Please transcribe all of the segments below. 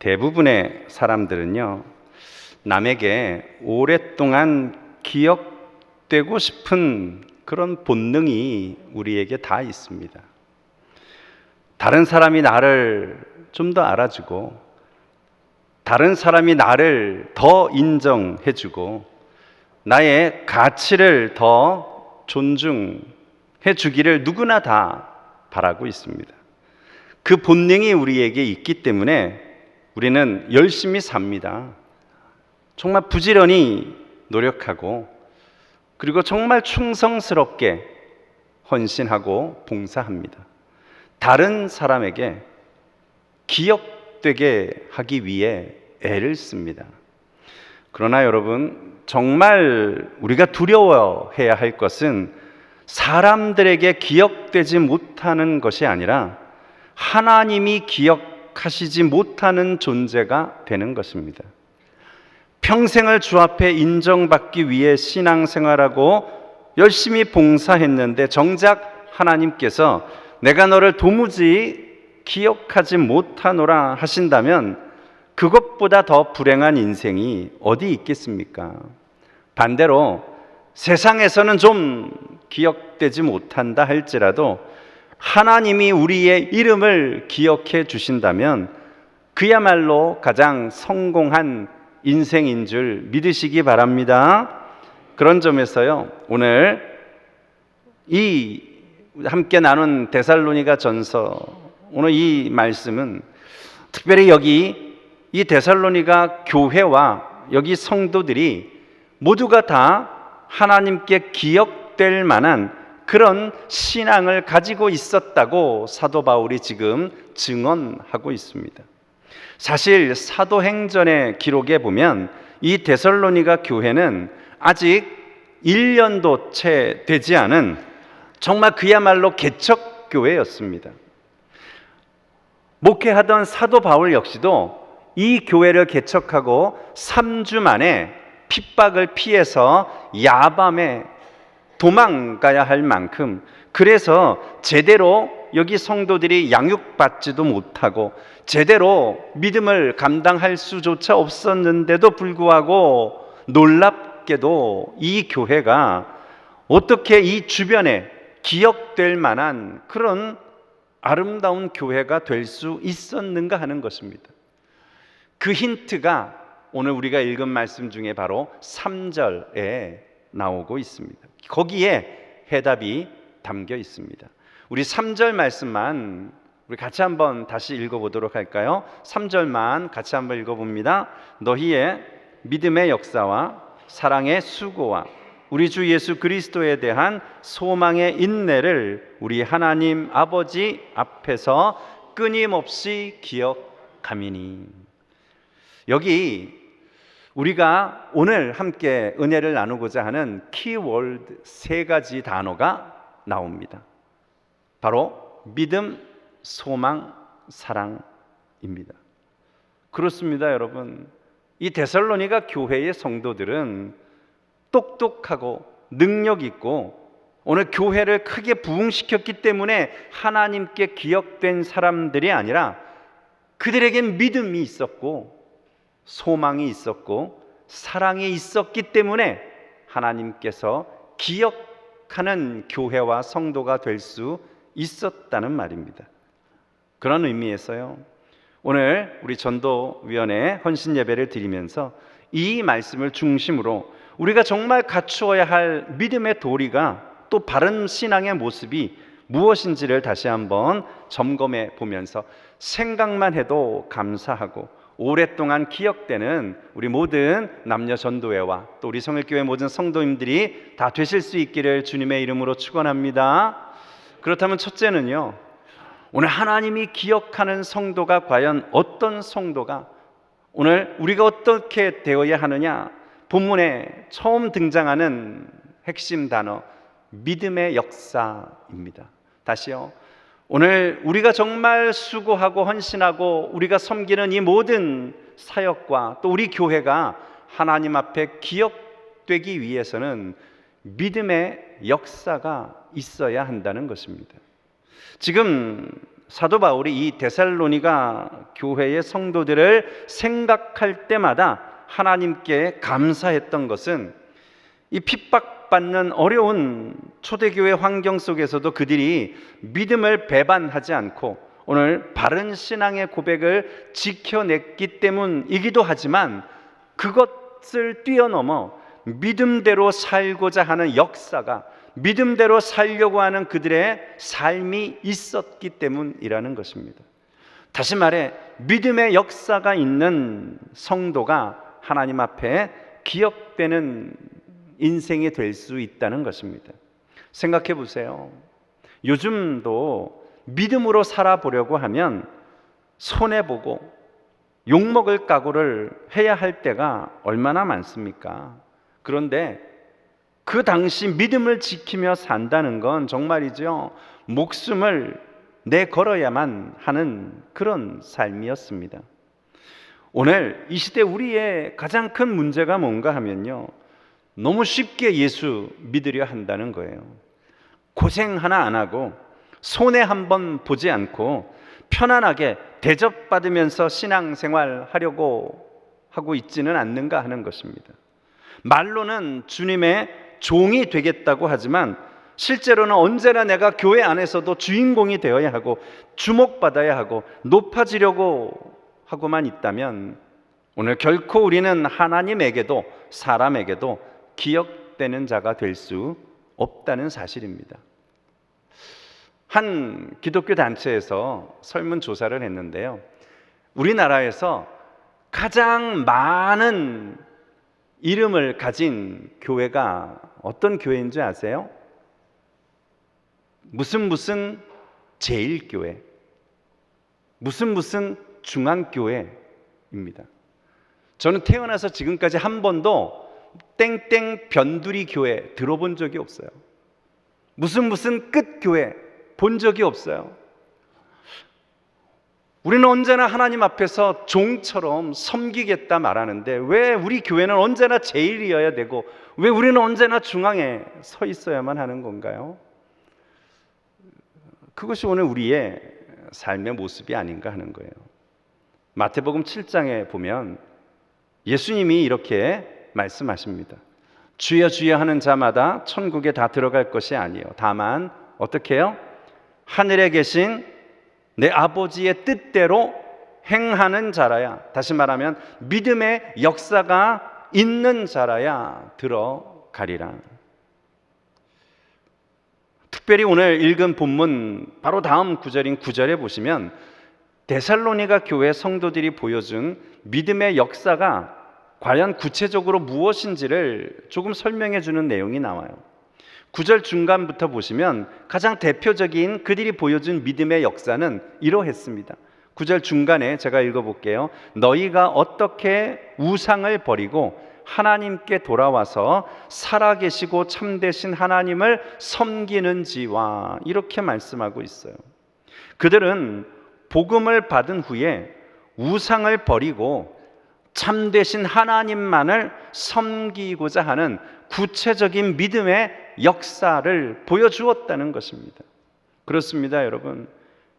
대부분의 사람들은요, 남에게 오랫동안 기억되고 싶은 그런 본능이 우리에게 다 있습니다. 다른 사람이 나를 좀 더 알아주고, 다른 사람이 나를 더 인정해주고, 나의 가치를 더 존중해 주기를 누구나 다 바라고 있습니다. 그 본능이 우리에게 있기 때문에 우리는 열심히 삽니다. 정말 부지런히 노력하고, 그리고 정말 충성스럽게 헌신하고 봉사합니다. 다른 사람에게 기억되게 하기 위해 애를 씁니다. 그러나 여러분, 정말 우리가 두려워해야 할 것은 사람들에게 기억되지 못하는 것이 아니라 하나님이 기억하시지 못하는 존재가 되는 것입니다. 평생을 주 앞에 인정받기 위해 신앙생활하고 열심히 봉사했는데 정작 하나님께서 내가 너를 도무지 기억하지 못하노라 하신다면 그것보다 더 불행한 인생이 어디 있겠습니까? 반대로 세상에서는 좀 기억되지 못한다 할지라도 하나님이 우리의 이름을 기억해 주신다면 그야말로 가장 성공한 인생인 줄 믿으시기 바랍니다. 그런 점에서요, 오늘 이 함께 나눈 데살로니가 전서, 오늘 이 말씀은 특별히 여기 이 데살로니가 교회와 여기 성도들이 모두가 다 하나님께 기억될 만한 그런 신앙을 가지고 있었다고 사도 바울이 지금 증언하고 있습니다. 사실 사도행전의 기록에 보면 이 데살로니가 교회는 아직 1년도 채 되지 않은 정말 그야말로 개척교회였습니다. 목회하던 사도 바울 역시도 이 교회를 개척하고 3주 만에 핍박을 피해서 야밤에 도망가야 할 만큼, 그래서 제대로 여기 성도들이 양육받지도 못하고 제대로 믿음을 감당할 수조차 없었는데도 불구하고 놀랍게도 이 교회가 어떻게 이 주변에 기억될 만한 그런 아름다운 교회가 될 수 있었는가 하는 것입니다. 그 힌트가 오늘 우리가 읽은 말씀 중에 바로 3절에 나오고 있습니다. 거기에 해답이 담겨 있습니다. 우리 3절 말씀만 우리 같이 한번 다시 읽어보도록 할까요? 3절만 같이 한번 읽어봅니다. 너희의 믿음의 역사와 사랑의 수고와 우리 주 예수 그리스도에 대한 소망의 인내를 우리 하나님 아버지 앞에서 끊임없이 기억하미니. 여기 우리가 오늘 함께 은혜를 나누고자 하는 키워드 3가지 단어가 나옵니다. 바로 믿음, 소망, 사랑입니다. 그렇습니다, 여러분. 이 데살로니가 교회의 성도들은 똑똑하고 능력 있고 오늘 교회를 크게 부흥시켰기 때문에 하나님께 기억된 사람들이 아니라 그들에겐 믿음이 있었고 소망이 있었고 사랑이 있었기 때문에 하나님께서 기억하는 교회와 성도가 될 수 있었다는 말입니다. 그런 의미에서요, 오늘 우리 전도위원회 헌신 예배를 드리면서 이 말씀을 중심으로 우리가 정말 갖추어야 할 믿음의 도리가, 또 바른 신앙의 모습이 무엇인지를 다시 한번 점검해 보면서 생각만 해도 감사하고 오랫동안 기억되는 우리 모든 남녀 전도회와 또 우리 성일교회 모든 성도님들이 다 되실 수 있기를 주님의 이름으로 축원합니다. 그렇다면 첫째는요, 오늘 하나님이 기억하는 성도가 과연 어떤 성도가, 오늘 우리가 어떻게 되어야 하느냐, 본문에 처음 등장하는 핵심 단어 믿음의 역사입니다. 다시요, 오늘 우리가 정말 수고하고 헌신하고 우리가 섬기는 이 모든 사역과 또 우리 교회가 하나님 앞에 기억되기 위해서는 믿음의 역사가 있어야 한다는 것입니다. 지금 사도 바울이 이 데살로니가 교회의 성도들을 생각할 때마다 하나님께 감사했던 것은 이 핍박받는 어려운 초대교회 환경 속에서도 그들이 믿음을 배반하지 않고 오늘 바른 신앙의 고백을 지켜냈기 때문이기도 하지만, 그것을 뛰어넘어 믿음대로 살고자 하는 역사가, 믿음대로 살려고 하는 그들의 삶이 있었기 때문이라는 것입니다. 다시 말해, 믿음의 역사가 있는 성도가 하나님 앞에 기억되는 인생이 될 수 있다는 것입니다. 생각해 보세요. 요즘도 믿음으로 살아보려고 하면 손해보고 욕먹을 각오를 해야 할 때가 얼마나 많습니까? 그런데 그 당시 믿음을 지키며 산다는 건 정말이죠, 목숨을 내걸어야만 하는 그런 삶이었습니다. 오늘 이 시대 우리의 가장 큰 문제가 뭔가 하면요, 너무 쉽게 예수 믿으려 한다는 거예요. 고생 하나 안 하고 손해 한번 보지 않고 편안하게 대접받으면서 신앙생활 하려고 하고 있지는 않는가 하는 것입니다. 말로는 주님의 종이 되겠다고 하지만 실제로는 언제나 내가 교회 안에서도 주인공이 되어야 하고 주목받아야 하고 높아지려고 하고만 있다면 오늘 결코 우리는 하나님에게도 사람에게도 기억되는 자가 될 수 없다는 사실입니다. 한 기독교 단체에서 설문조사를 했는데요, 우리나라에서 가장 많은 이름을 가진 교회가 어떤 교회인지 아세요? 무슨 제일교회, 무슨 중앙교회입니다. 저는 태어나서 지금까지 한 번도 땡땡 변두리 교회 들어본 적이 없어요. 무슨 끝교회 본 적이 없어요. 우리는 언제나 하나님 앞에서 종처럼 섬기겠다 말하는데 왜 우리 교회는 언제나 제일이어야 되고 왜 우리는 언제나 중앙에 서 있어야만 하는 건가요? 그것이 오늘 우리의 삶의 모습이 아닌가 하는 거예요. 마태복음 7장에 보면 예수님이 이렇게 말씀하십니다. 주여 주여 하는 자마다 천국에 다 들어갈 것이 아니에요. 다만 어떻게 해요? 하늘에 계신 내 아버지의 뜻대로 행하는 자라야, 다시 말하면 믿음의 역사가 있는 자라야 들어가리라. 특별히 오늘 읽은 본문 바로 다음 구절인 9절에 보시면 데살로니가 교회 성도들이 보여준 믿음의 역사가 과연 구체적으로 무엇인지를 조금 설명해 주는 내용이 나와요. 9절 중간부터 보시면 가장 대표적인 그들이 보여준 믿음의 역사는 이러했습니다. 9절 중간에 제가 읽어볼게요. 너희가 어떻게 우상을 버리고 하나님께 돌아와서 살아계시고 참되신 하나님을 섬기는지와, 이렇게 말씀하고 있어요. 그들은 복음을 받은 후에 우상을 버리고 참되신 하나님만을 섬기고자 하는 구체적인 믿음의 역사를 보여주었다는 것입니다. 그렇습니다, 여러분.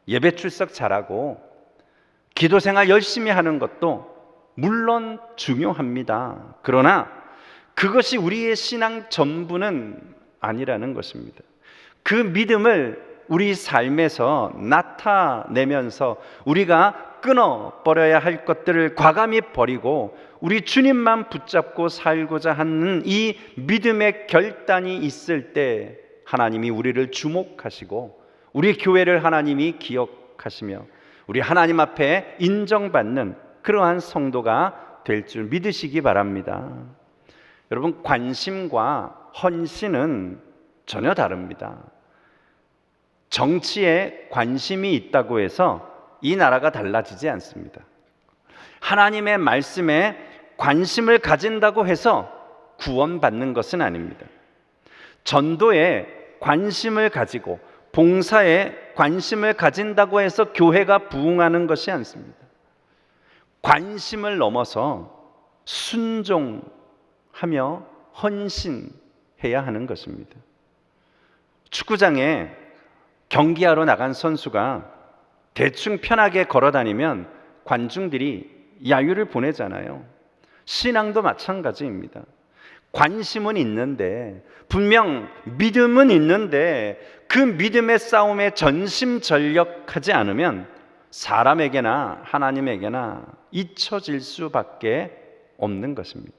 예배 출석 잘하고 기도 생활 열심히 하는 것도 물론 중요합니다. 그러나 그것이 우리의 신앙 전부는 아니라는 것입니다. 그 믿음을 우리 삶에서 나타내면서 우리가 끊어버려야 할 것들을 과감히 버리고 우리 주님만 붙잡고 살고자 하는 이 믿음의 결단이 있을 때 하나님이 우리를 주목하시고 우리 교회를 하나님이 기억하시며 우리 하나님 앞에 인정받는 그러한 성도가 될 줄 믿으시기 바랍니다. 여러분, 관심과 헌신은 전혀 다릅니다. 정치에 관심이 있다고 해서 이 나라가 달라지지 않습니다. 하나님의 말씀에 관심을 가진다고 해서 구원받는 것은 아닙니다. 전도에 관심을 가지고 봉사에 관심을 가진다고 해서 교회가 부흥하는 것이 않습니다. 관심을 넘어서 순종하며 헌신해야 하는 것입니다. 축구장에 경기하러 나간 선수가 대충 편하게 걸어 다니면 관중들이 야유를 보내잖아요. 신앙도 마찬가지입니다. 관심은 있는데, 분명 믿음은 있는데 그 믿음의 싸움에 전심전력하지 않으면 사람에게나 하나님에게나 잊혀질 수밖에 없는 것입니다.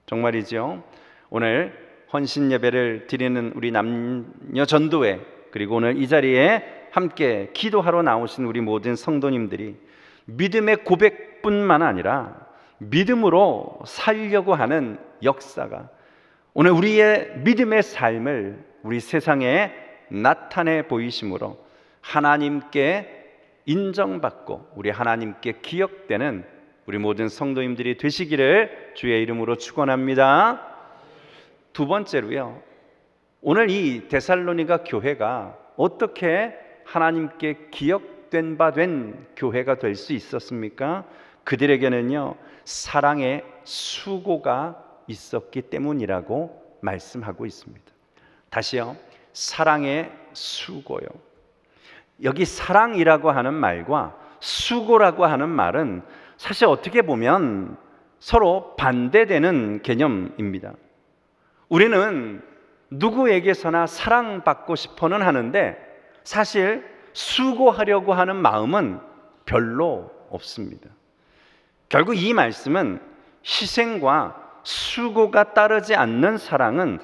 정말이죠. 오늘 헌신 예배를 드리는 우리 남녀 전도회, 그리고 오늘 이 자리에 함께 기도하러 나오신 우리 모든 성도님들이 믿음의 고백뿐만 아니라 믿음으로 살려고 하는 역사가 오늘 우리의 믿음의 삶을 우리 세상에 나타내 보이심으로 하나님께 인정받고 우리 하나님께 기억되는 우리 모든 성도님들이 되시기를 주의 이름으로 축원합니다. 두 번째로요, 오늘 이 데살로니가 교회가 어떻게 하나님께 기억된 바 된 교회가 될 수 있었습니까? 그들에게는요, 사랑의 수고가 있었기 때문이라고 말씀하고 있습니다. 다시요, 사랑의 수고요. 여기 사랑이라고 하는 말과 수고라고 하는 말은 사실 어떻게 보면 서로 반대되는 개념입니다. 우리는 누구에게서나 사랑받고 싶어는 하는데 사실 수고하려고 하는 마음은 별로 없습니다. 결국 이 말씀은 희생과 수고가 따르지 않는 사랑은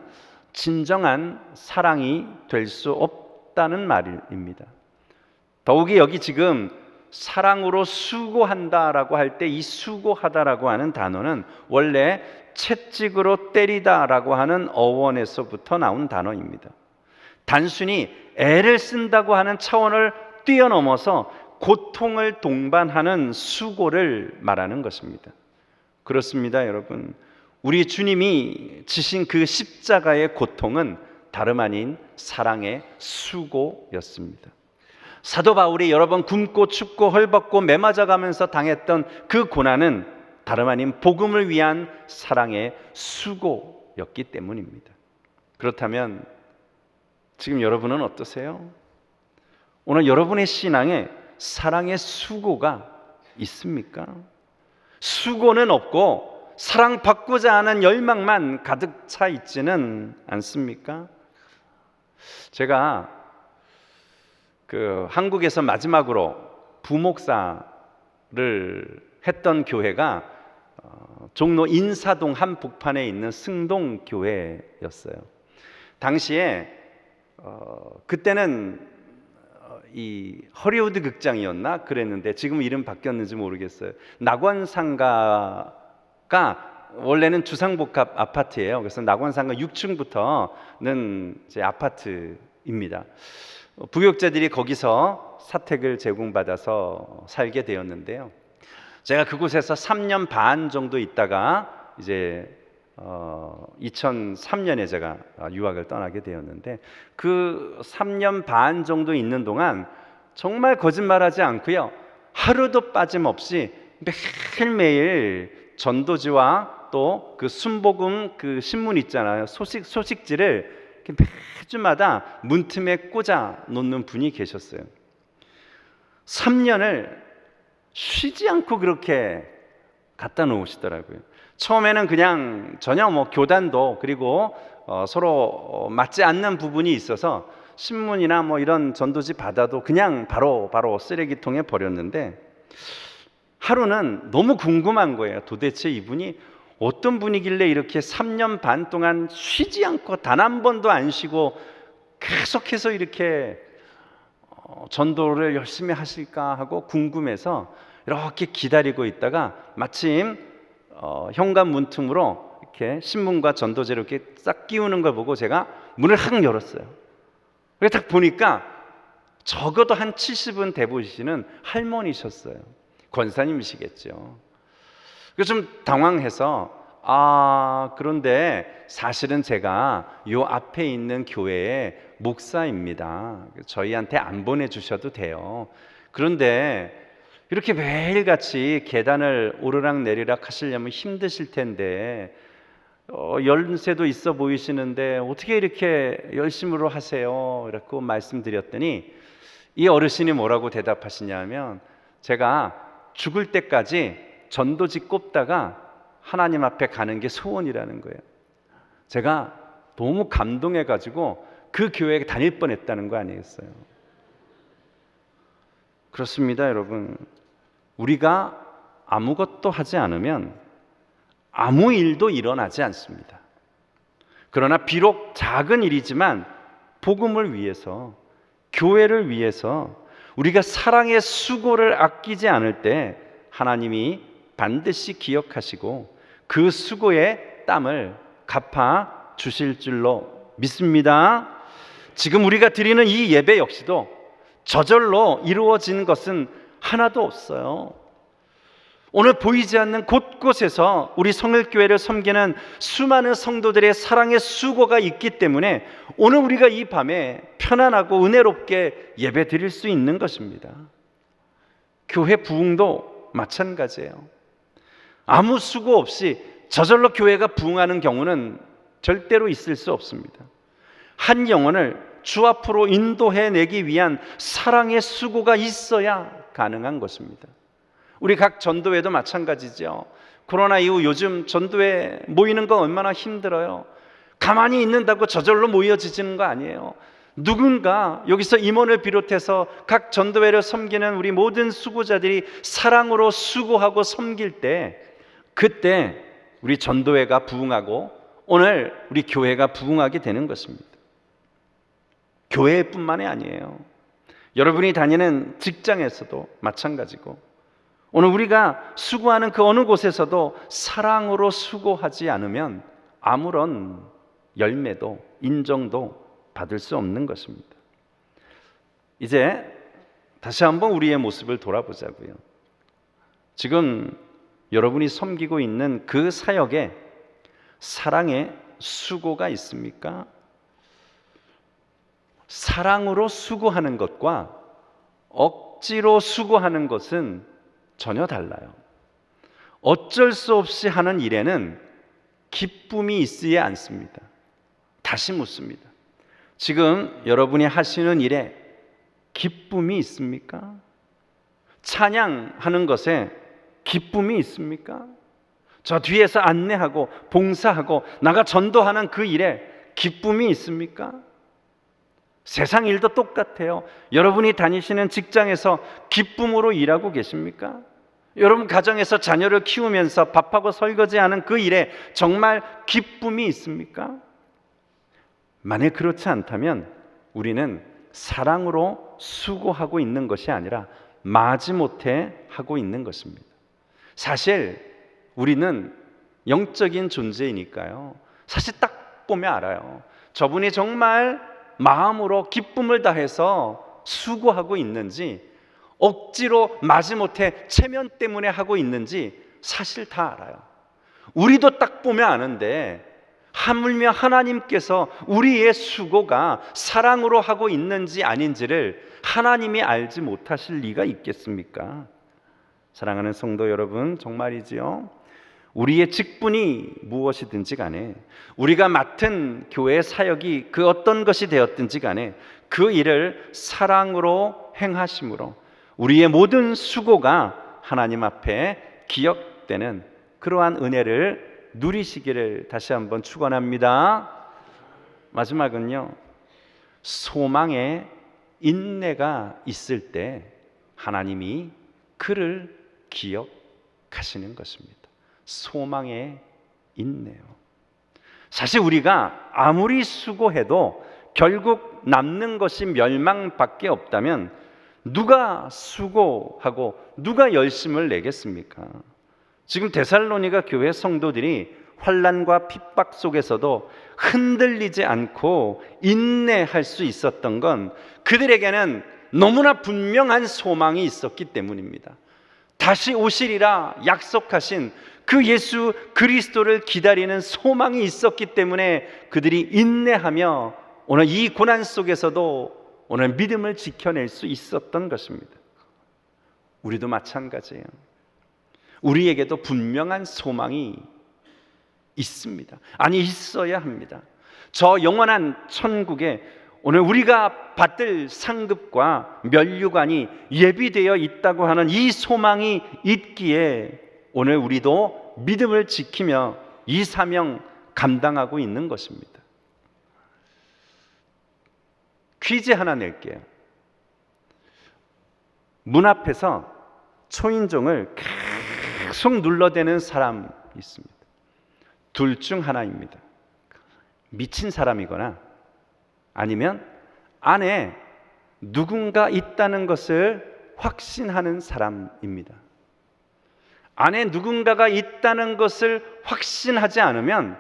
진정한 사랑이 될 수 없다는 말입니다. 더욱이 여기 지금 사랑으로 수고한다라고 할 때 이 수고하다라고 하는 단어는 원래 채찍으로 때리다라고 하는 어원에서부터 나온 단어입니다. 단순히 애를 쓴다고 하는 차원을 뛰어넘어서 고통을 동반하는 수고를 말하는 것입니다. 그렇습니다, 여러분. 우리 주님이 지신 그 십자가의 고통은 다름 아닌 사랑의 수고였습니다. 사도 바울이 여러 번 굶고 춥고 헐벗고 매맞아가면서 당했던 그 고난은 다름 아닌 복음을 위한 사랑의 수고였기 때문입니다. 그렇다면 지금 여러분은 어떠세요? 오늘 여러분의 신앙에 사랑의 수고가 있습니까? 수고는 없고 사랑받고자 하는 열망만 가득 차 있지는 않습니까? 제가 한국에서 마지막으로 부목사를 했던 교회가 종로 인사동 한복판에 있는 승동교회였어요. 당시에 그때는 이 허리우드 극장이었나 그랬는데 지금 이름 바뀌었는지 모르겠어요. 낙원상가가 원래는 주상복합 아파트예요. 그래서 낙원상가 6층부터는 이제 아파트입니다. 부교육자들이 거기서 사택을 제공받아서 살게 되었는데요. 제가 그곳에서 3년 반 정도 있다가 이제 2003년에 제가 유학을 떠나게 되었는데 그 3년 반 정도 있는 동안 정말 거짓말하지 않고요, 하루도 빠짐없이 매일매일 전도지와 또 그 순복음 그 신문 있잖아요, 소식지를 매주마다 문틈에 꽂아 놓는 분이 계셨어요. 3년을 쉬지 않고 그렇게 갖다 놓으시더라고요. 처음에는 그냥 전혀 교단도 그리고 서로 맞지 않는 부분이 있어서 신문이나 이런 전도지 받아도 그냥 바로 쓰레기통에 버렸는데 하루는 너무 궁금한 거예요. 도대체 이분이 어떤 분이길래 이렇게 3년 반 동안 쉬지 않고 단 한 번도 안 쉬고 계속해서 이렇게 전도를 열심히 하실까 하고 궁금해서 이렇게 기다리고 있다가 마침 현관 문틈으로 이렇게 신문과 전도지를 이렇게 싹 끼우는 걸 보고 제가 문을 확 열었어요. 그래서 딱 보니까 적어도 한 70은 돼 보이시는 할머니셨어요. 권사님이시겠죠. 그래서 좀 당황해서 그런데 사실은 제가 요 앞에 있는 교회의 목사입니다. 저희한테 안 보내주셔도 돼요. 그런데 이렇게 매일같이 계단을 오르락 내리락 하시려면 힘드실 텐데 연세도 있어 보이시는데 어떻게 이렇게 열심으로 하세요? 이렇게 말씀드렸더니 이 어르신이 뭐라고 대답하시냐면, 제가 죽을 때까지 전도지 꼽다가 하나님 앞에 가는 게 소원이라는 거예요. 제가 너무 감동해가지고 그 교회에 다닐 뻔했다는 거 아니겠어요? 그렇습니다, 여러분. 우리가 아무것도 하지 않으면 아무 일도 일어나지 않습니다. 그러나 비록 작은 일이지만 복음을 위해서, 교회를 위해서 우리가 사랑의 수고를 아끼지 않을 때 하나님이 반드시 기억하시고 그 수고의 땀을 갚아 주실 줄로 믿습니다. 지금 우리가 드리는 이 예배 역시도 저절로 이루어진 것은 하나도 없어요. 오늘 보이지 않는 곳곳에서 우리 성일교회를 섬기는 수많은 성도들의 사랑의 수고가 있기 때문에 오늘 우리가 이 밤에 편안하고 은혜롭게 예배 드릴 수 있는 것입니다. 교회 부흥도 마찬가지예요. 아무 수고 없이 저절로 교회가 부흥하는 경우는 절대로 있을 수 없습니다. 한 영혼을 주 앞으로 인도해내기 위한 사랑의 수고가 있어야 가능한 것입니다. 우리 각 전도회도 마찬가지죠. 코로나 이후 요즘 전도회 모이는 건 얼마나 힘들어요. 가만히 있는다고 저절로 모여지지는 거 아니에요. 누군가 여기서 임원을 비롯해서 각 전도회를 섬기는 우리 모든 수고자들이 사랑으로 수고하고 섬길 때, 그때 우리 전도회가 부흥하고 오늘 우리 교회가 부흥하게 되는 것입니다. 교회뿐만이 아니에요. 여러분이 다니는 직장에서도 마찬가지고, 오늘 우리가 수고하는 그 어느 곳에서도 사랑으로 수고하지 않으면 아무런 열매도 인정도 받을 수 없는 것입니다. 이제 다시 한번 우리의 모습을 돌아보자고요. 지금 여러분이 섬기고 있는 그 사역에 사랑의 수고가 있습니까? 사랑으로 수고하는 것과 억지로 수고하는 것은 전혀 달라요. 어쩔 수 없이 하는 일에는 기쁨이 있어야 않습니다. 다시 묻습니다. 지금 여러분이 하시는 일에 기쁨이 있습니까? 찬양하는 것에 기쁨이 있습니까? 저 뒤에서 안내하고 봉사하고 나가 전도하는 그 일에 기쁨이 있습니까? 세상 일도 똑같아요. 여러분이 다니시는 직장에서 기쁨으로 일하고 계십니까? 여러분 가정에서 자녀를 키우면서 밥하고 설거지하는 그 일에 정말 기쁨이 있습니까? 만약 그렇지 않다면 우리는 사랑으로 수고하고 있는 것이 아니라 마지못해 하고 있는 것입니다. 사실 우리는 영적인 존재이니까요. 사실 딱 보면 알아요. 저분이 정말 마음으로 기쁨을 다해서 수고하고 있는지, 억지로 마지못해 체면 때문에 하고 있는지 사실 다 알아요. 우리도 딱 보면 아는데, 하물며 하나님께서 우리의 수고가 사랑으로 하고 있는지 아닌지를 하나님이 알지 못하실 리가 있겠습니까? 사랑하는 성도 여러분, 정말이지요. 우리의 직분이 무엇이든지 간에, 우리가 맡은 교회 사역이 그 어떤 것이 되었든지 간에 그 일을 사랑으로 행하심으로 우리의 모든 수고가 하나님 앞에 기억되는 그러한 은혜를 누리시기를 다시 한번 축원합니다. 마지막은요, 소망에 인내가 있을 때 하나님이 그를 기억하시는 것입니다. 소망에 인내요. 사실 우리가 아무리 수고해도 결국 남는 것이 멸망밖에 없다면 누가 수고하고 누가 열심을 내겠습니까? 지금 데살로니가 교회 성도들이 환난과 핍박 속에서도 흔들리지 않고 인내할 수 있었던 건 그들에게는 너무나 분명한 소망이 있었기 때문입니다. 다시 오시리라 약속하신 그 예수 그리스도를 기다리는 소망이 있었기 때문에 그들이 인내하며 오늘 이 고난 속에서도 오늘 믿음을 지켜낼 수 있었던 것입니다. 우리도 마찬가지예요. 우리에게도 분명한 소망이 있습니다. 아니, 있어야 합니다. 저 영원한 천국에 오늘 우리가 받을 상급과 면류관이 예비되어 있다고 하는 이 소망이 있기에 오늘 우리도 믿음을 지키며 이 사명 감당하고 있는 것입니다. 퀴즈 하나 낼게요. 문 앞에서 초인종을 계속 눌러대는 사람 있습니다. 둘 중 하나입니다. 미친 사람이거나 아니면 안에 누군가 있다는 것을 확신하는 사람입니다. 안에 누군가가 있다는 것을 확신하지 않으면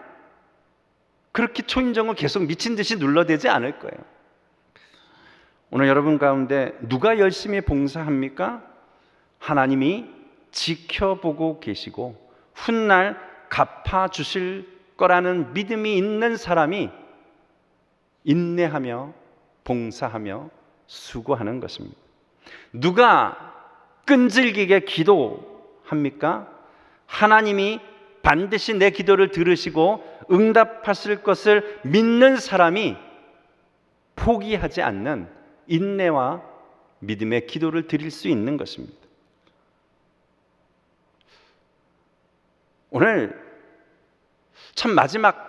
그렇게 초인종을 계속 미친 듯이 눌러대지 않을 거예요. 오늘 여러분 가운데 누가 열심히 봉사합니까? 하나님이 지켜보고 계시고 훗날 갚아주실 거라는 믿음이 있는 사람이 인내하며 봉사하며 수고하는 것입니다. 누가 끈질기게 기도합니까? 하나님이 반드시 내 기도를 들으시고 응답하실 것을 믿는 사람이 포기하지 않는 인내와 믿음의 기도를 드릴 수 있는 것입니다. 오늘 참 마지막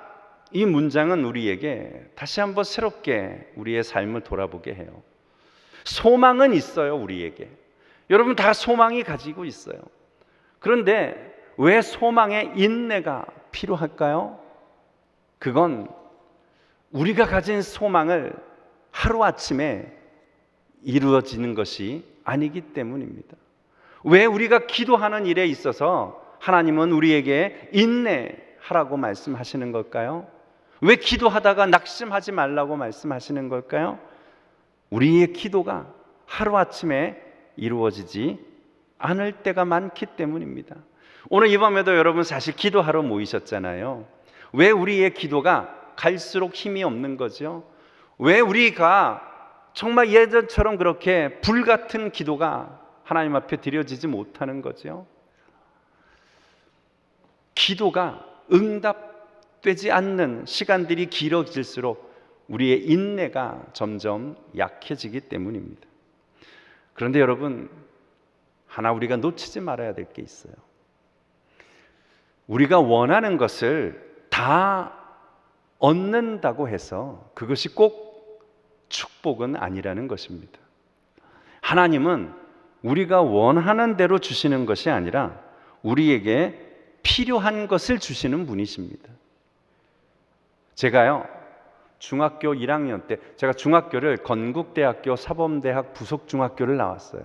이 문장은 우리에게 다시 한번 새롭게 우리의 삶을 돌아보게 해요. 소망은 있어요, 우리에게. 여러분 다 소망이 가지고 있어요. 그런데 왜 소망에 인내가 필요할까요? 그건 우리가 가진 소망을 하루아침에 이루어지는 것이 아니기 때문입니다. 왜 우리가 기도하는 일에 있어서 하나님은 우리에게 인내하라고 말씀하시는 걸까요? 왜 기도하다가 낙심하지 말라고 말씀하시는 걸까요? 우리의 기도가 하루아침에 이루어지지 않을 때가 많기 때문입니다. 오늘 이 밤에도 여러분 사실 기도하러 모이셨잖아요. 왜 우리의 기도가 갈수록 힘이 없는 거죠? 왜 우리가 정말 예전처럼 그렇게 불같은 기도가 하나님 앞에 드려지지 못하는 거죠? 기도가 응답되지 않는 시간들이 길어질수록 우리의 인내가 점점 약해지기 때문입니다. 그런데 여러분, 하나 우리가 놓치지 말아야 될 게 있어요. 우리가 원하는 것을 다 얻는다고 해서 그것이 꼭 축복은 아니라는 것입니다. 하나님은 우리가 원하는 대로 주시는 것이 아니라 우리에게 필요한 것을 주시는 분이십니다. 제가요, 중학교 1학년 때 제가 중학교를 건국대학교 사범대학 부속중학교를 나왔어요.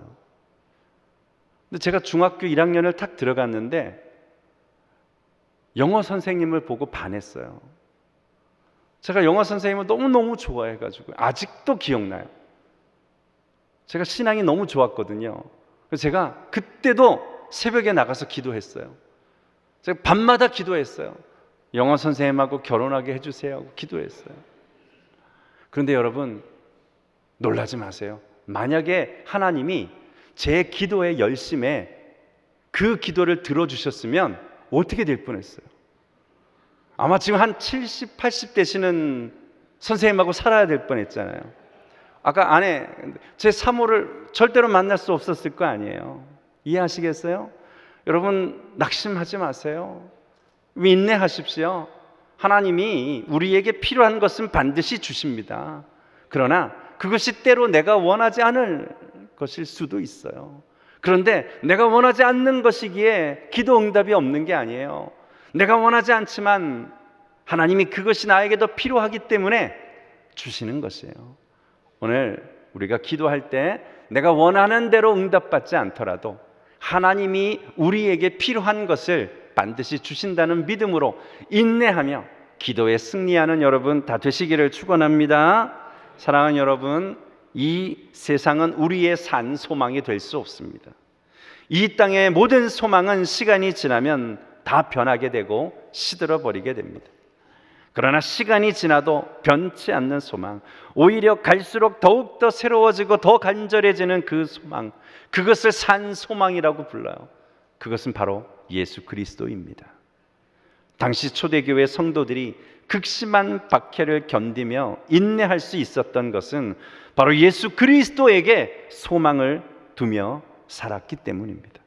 근데 제가 중학교 1학년을 탁 들어갔는데 영어 선생님을 보고 반했어요. 제가 영어 선생님을 너무너무 좋아해가지고 아직도 기억나요. 제가 신앙이 너무 좋았거든요. 그래서 제가 그때도 새벽에 나가서 기도했어요. 제가 밤마다 기도했어요. 영어 선생님하고 결혼하게 해주세요 하고 기도했어요. 그런데 여러분 놀라지 마세요. 만약에 하나님이 제 기도의 열심에 그 기도를 들어주셨으면 어떻게 될 뻔했어요? 아마 지금 한 70, 80 되시는 선생님하고 살아야 될 뻔했잖아요. 아까 아내 제 사모를 절대로 만날 수 없었을 거 아니에요. 이해하시겠어요? 여러분 낙심하지 마세요. 인내하십시오. 하나님이 우리에게 필요한 것은 반드시 주십니다. 그러나 그것이 때로 내가 원하지 않을 것일 수도 있어요. 그런데 내가 원하지 않는 것이기에 기도 응답이 없는 게 아니에요. 내가 원하지 않지만 하나님이 그것이 나에게 더 필요하기 때문에 주시는 것이에요. 오늘 우리가 기도할 때 내가 원하는 대로 응답받지 않더라도 하나님이 우리에게 필요한 것을 반드시 주신다는 믿음으로 인내하며 기도에 승리하는 여러분 다 되시기를 축원합니다. 사랑하는 여러분, 이 세상은 우리의 산 소망이 될 수 없습니다. 이 땅의 모든 소망은 시간이 지나면 다 변하게 되고 시들어 버리게 됩니다. 그러나 시간이 지나도 변치 않는 소망, 오히려 갈수록 더욱더 새로워지고 더 간절해지는 그 소망, 그것을 산 소망이라고 불러요. 그것은 바로 예수 그리스도입니다. 당시 초대교회 성도들이 극심한 박해를 견디며 인내할 수 있었던 것은 바로 예수 그리스도에게 소망을 두며 살았기 때문입니다.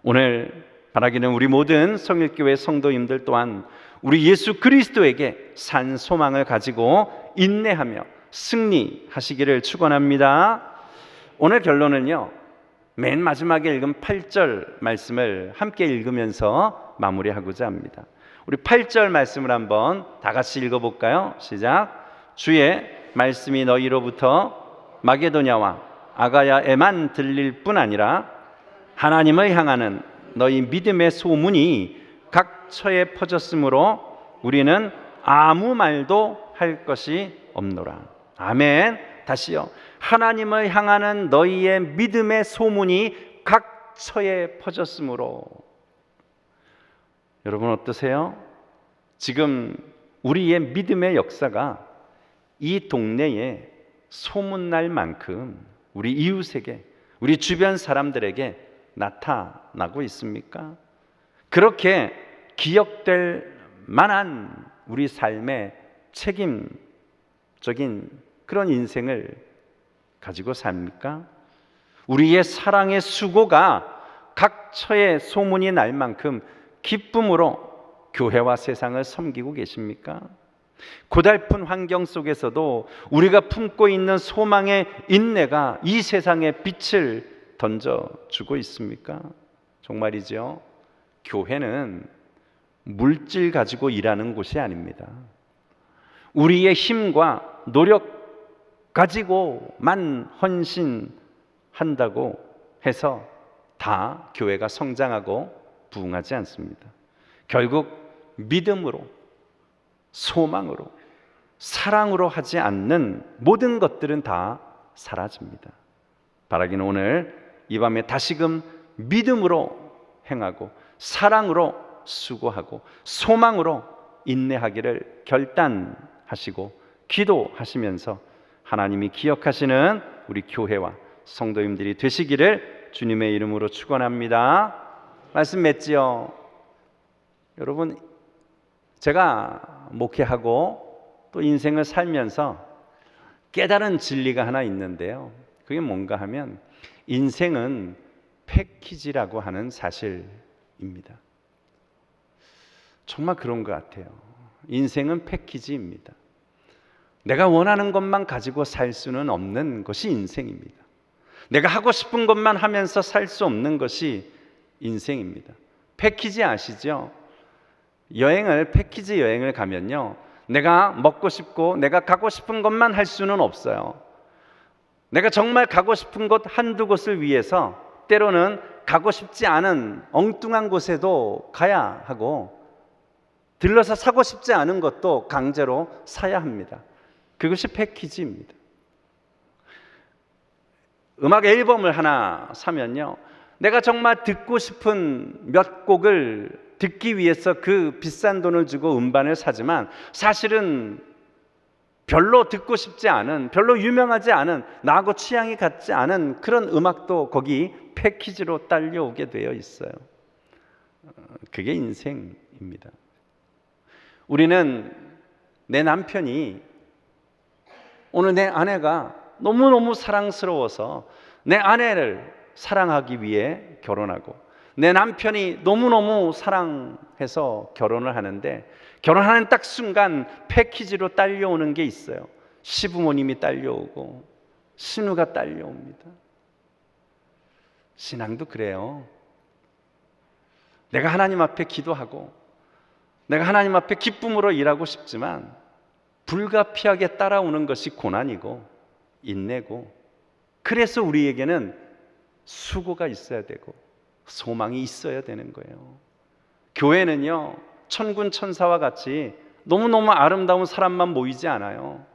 오늘 바라기는 우리 모든 성일교회 성도님들 또한 우리 예수 그리스도에게 산 소망을 가지고 인내하며 승리하시기를 축원합니다. 오늘 결론은요, 맨 마지막에 읽은 8절 말씀을 함께 읽으면서 마무리하고자 합니다. 우리 8절 말씀을 한번 다 같이 읽어볼까요? 시작. 주의 말씀이 너희로부터 마게도냐와 아가야에만 들릴 뿐 아니라 하나님을 향하는 너희 믿음의 소문이 각 처에 퍼졌으므로 우리는 아무 말도 할 것이 없노라. 아멘. 다시요. 하나님을 향하는 너희의 믿음의 소문이 각 처에 퍼졌으므로. 여러분 어떠세요? 지금 우리의 믿음의 역사가 이 동네에 소문날 만큼 우리 이웃에게, 우리 주변 사람들에게 나타나고 있습니까? 그렇게 기억될 만한 우리 삶의 책임적인 그런 인생을 가지고 삽니까? 우리의 사랑의 수고가 각 처에 소문이 날 만큼 기쁨으로 교회와 세상을 섬기고 계십니까? 고달픈 환경 속에서도 우리가 품고 있는 소망의 인내가 이 세상에 빛을 던져주고 있습니까? 정말이죠. 교회는 물질 가지고 일하는 곳이 아닙니다. 우리의 힘과 노력 가지고만 헌신한다고 해서 다 교회가 성장하고 부흥하지 않습니다. 결국 믿음으로, 소망으로, 사랑으로 하지 않는 모든 것들은 다 사라집니다. 바라기는 오늘 이 밤에 다시금 믿음으로 행하고 사랑으로 수고하고 소망으로 인내하기를 결단하시고 기도하시면서 하나님이 기억하시는 우리 교회와 성도님들이 되시기를 주님의 이름으로 축원합니다. 말씀 맺지요. 여러분, 제가 목회하고 또 인생을 살면서 깨달은 진리가 하나 있는데요. 그게 뭔가 하면 인생은 패키지라고 하는 사실입니다. 정말 그런 것 같아요. 인생은 패키지입니다. 내가 원하는 것만 가지고 살 수는 없는 것이 인생입니다. 내가 하고 싶은 것만 하면서 살 수 없는 것이 인생입니다. 패키지 아시죠? 패키지 여행을 가면요, 내가 먹고 싶고 내가 가고 싶은 것만 할 수는 없어요. 내가 정말 가고 싶은 곳 한두 곳을 위해서 때로는 가고 싶지 않은 엉뚱한 곳에도 가야 하고, 들러서 사고 싶지 않은 것도 강제로 사야 합니다. 그것이 패키지입니다. 음악 앨범을 하나 사면요, 내가 정말 듣고 싶은 몇 곡을 듣기 위해서 그 비싼 돈을 주고 음반을 사지만 사실은 별로 듣고 싶지 않은, 별로 유명하지 않은, 나하고 취향이 같지 않은 그런 음악도 거기 패키지로 딸려오게 되어 있어요. 그게 인생입니다. 우리는 내 남편이, 오늘 내 아내가 너무너무 사랑스러워서 내 아내를 사랑하기 위해 결혼하고, 내 남편이 너무너무 사랑해서 결혼을 하는데, 결혼하는 딱 순간 패키지로 딸려오는 게 있어요. 시부모님이 딸려오고 신우가 딸려옵니다. 신앙도 그래요. 내가 하나님 앞에 기도하고 내가 하나님 앞에 기쁨으로 일하고 싶지만 불가피하게 따라오는 것이 고난이고 인내고, 그래서 우리에게는 수고가 있어야 되고 소망이 있어야 되는 거예요. 교회는요, 천군 천사와 같이 너무너무 아름다운 사람만 모이지 않아요.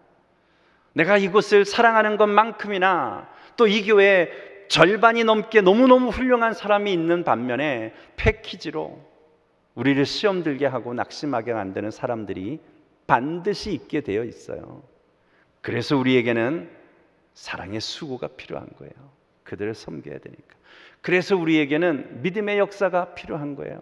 내가 이곳을 사랑하는 것만큼이나 또 이 교회에 절반이 넘게 너무너무 훌륭한 사람이 있는 반면에 패키지로 우리를 시험 들게 하고 낙심하게 만드는 사람들이 반드시 있게 되어 있어요. 그래서 우리에게는 사랑의 수고가 필요한 거예요. 그들을 섬겨야 되니까. 그래서 우리에게는 믿음의 역사가 필요한 거예요.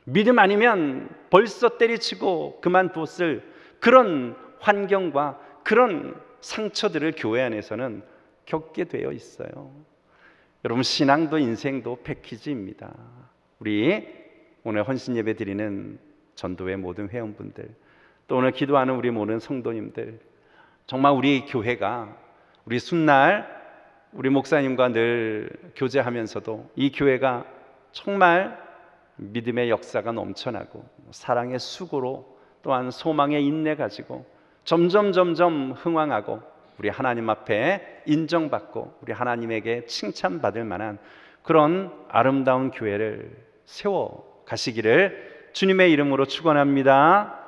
믿음 아니면 벌써 때리치고 그만뒀을 그런 환경과 그런 상처들을 교회 안에서는 겪게 되어 있어요. 여러분, 신앙도 인생도 패키지입니다. 우리 오늘 헌신 예배 드리는 전도회 모든 회원분들, 또 오늘 기도하는 우리 모든 성도님들, 정말 우리 교회가, 우리 순날 우리 목사님과 늘 교제하면서도 이 교회가 정말 믿음의 역사가 넘쳐나고 사랑의 수고로 또한 소망의 인내 가지고 점점 흥왕하고 우리 하나님 앞에 인정받고 우리 하나님에게 칭찬받을 만한 그런 아름다운 교회를 세워 가시기를 주님의 이름으로 축원합니다.